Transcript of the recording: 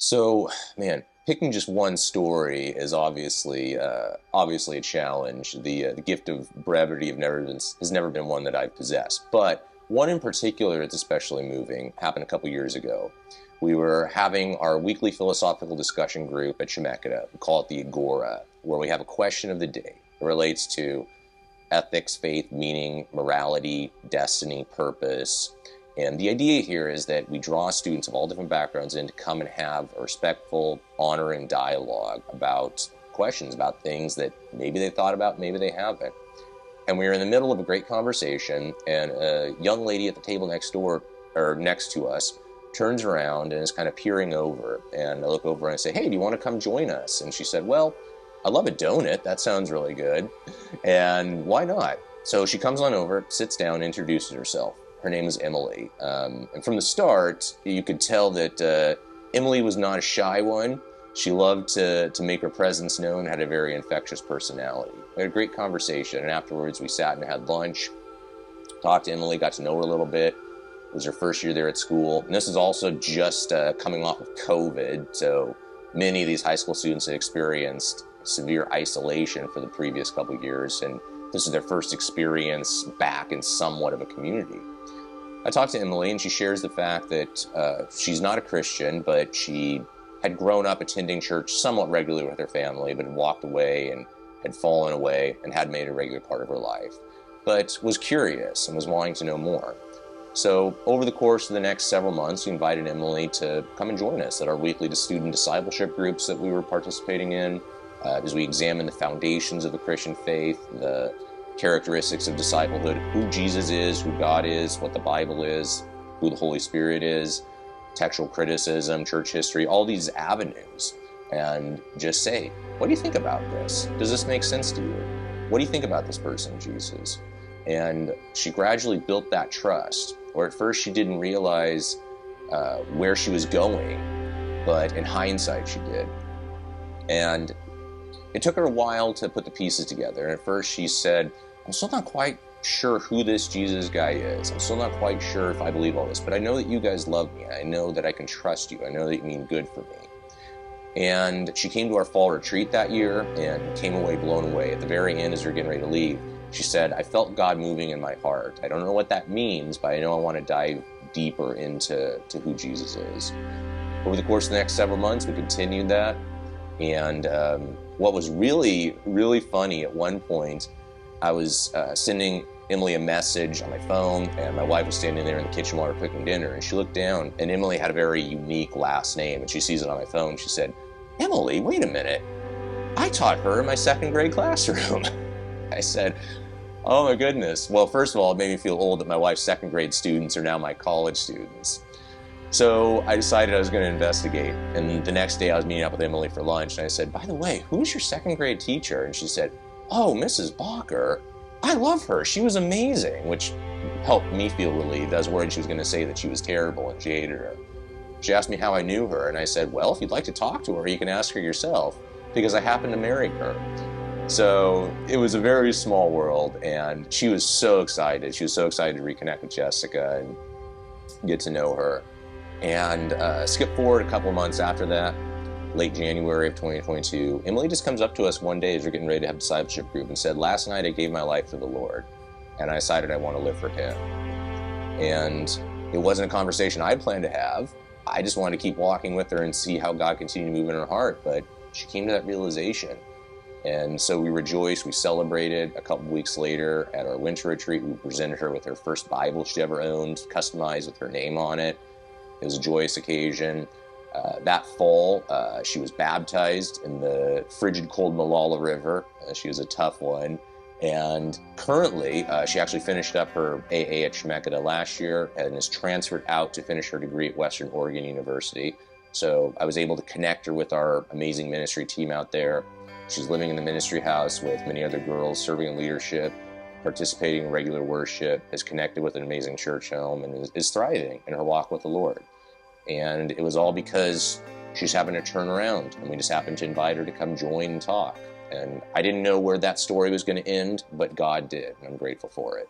So, man, picking just one story is obviously a challenge. The gift of brevity has never been one that I've possessed. But one in particular that's especially moving happened a couple years ago. We were having our weekly philosophical discussion group at Chemeketa. We call it the Agora, where we have a question of the day. It relates to ethics, faith, meaning, morality, destiny, purpose. And the idea here is that we draw students of all different backgrounds in to come and have a respectful, honoring dialogue about questions, about things that maybe they thought about, maybe they haven't. And we were in the middle of a great conversation, and a young lady at the table next to us, turns around and is kind of peering over. And I look over and I say, "Hey, do you want to come join us?" And she said, "Well, I love a donut. That sounds really good. And why not?" So she comes on over, sits down, introduces herself. Her name is Emily. And from the start, you could tell that Emily was not a shy one. She loved to make her presence known, had a very infectious personality. We had a great conversation, and afterwards we sat and had lunch, talked to Emily, got to know her a little bit. It was her first year there at school. And this is also just coming off of COVID, so many of these high school students had experienced severe isolation for the previous couple of years, and this is their first experience back in somewhat of a community. I talked to Emily, and she shares the fact that she's not a Christian, but she had grown up attending church somewhat regularly with her family, but had walked away and had fallen away and had made it a regular part of her life, but was curious and was wanting to know more. So over the course of the next several months, we invited Emily to come and join us at our weekly student discipleship groups that we were participating in, as we examine the foundations of the Christian faith, the characteristics of disciplehood, who Jesus is, who God is, what the Bible is, who the Holy Spirit is, textual criticism, church history, all these avenues, and just say, what do you think about this? Does this make sense to you? What do you think about this person, Jesus? And she gradually built that trust, or at first she didn't realize where she was going, but in hindsight she did. And it took her a while to put the pieces together. And at first she said, "I'm still not quite sure who this Jesus guy is. I'm still not quite sure if I believe all this, but I know that you guys love me. I know that I can trust you. I know that you mean good for me." And she came to our fall retreat that year and came away blown away. At the very end, as we were getting ready to leave, she said, "I felt God moving in my heart. I don't know what that means, but I know I want to dive deeper into who Jesus is." Over the course of the next several months, we continued that. And what was really, really funny, at one point, I was sending Emily a message on my phone, and my wife was standing there in the kitchen while we were cooking dinner, and she looked down, and Emily had a very unique last name, and she sees it on my phone. She said, "Emily, wait a minute. I taught her in my second grade classroom." I said, "Oh my goodness." Well, first of all, it made me feel old that my wife's second grade students are now my college students. So I decided I was going to investigate. And the next day I was meeting up with Emily for lunch, and I said, "By the way, who's your second grade teacher?" And she said, "Oh, Mrs. Bacher. I love her. She was amazing," which helped me feel relieved. I was worried she was going to say that she was terrible and she hated her. She asked me how I knew her, and I said, "Well, if you'd like to talk to her, you can ask her yourself, because I happen to marry her." So it was a very small world, and she was so excited. She was so excited to reconnect with Jessica and get to know her. And skip forward a couple of months after that, late January of 2022, Emily just comes up to us one day as we're getting ready to have a discipleship group and said, "Last night I gave my life to the Lord, and I decided I want to live for Him." And it wasn't a conversation I planned to have. I just wanted to keep walking with her and see how God continued to move in her heart. But she came to that realization. And so we rejoiced, we celebrated. A couple of weeks later at our winter retreat, we presented her with her first Bible she ever owned, customized with her name on it. It was a joyous occasion. That fall, she was baptized in the frigid, cold Malala River. She was a tough one. And currently, she actually finished up her AA at Chemeketa last year and is transferred out to finish her degree at Western Oregon University. So I was able to connect her with our amazing ministry team out there. She's living in the ministry house with many other girls, serving in leadership, participating in regular worship, has connected with an amazing church home, and is thriving in her walk with the Lord. And it was all because she's having to turn around, and we just happened to invite her to come join and talk. And I didn't know where that story was going to end, but God did, and I'm grateful for it.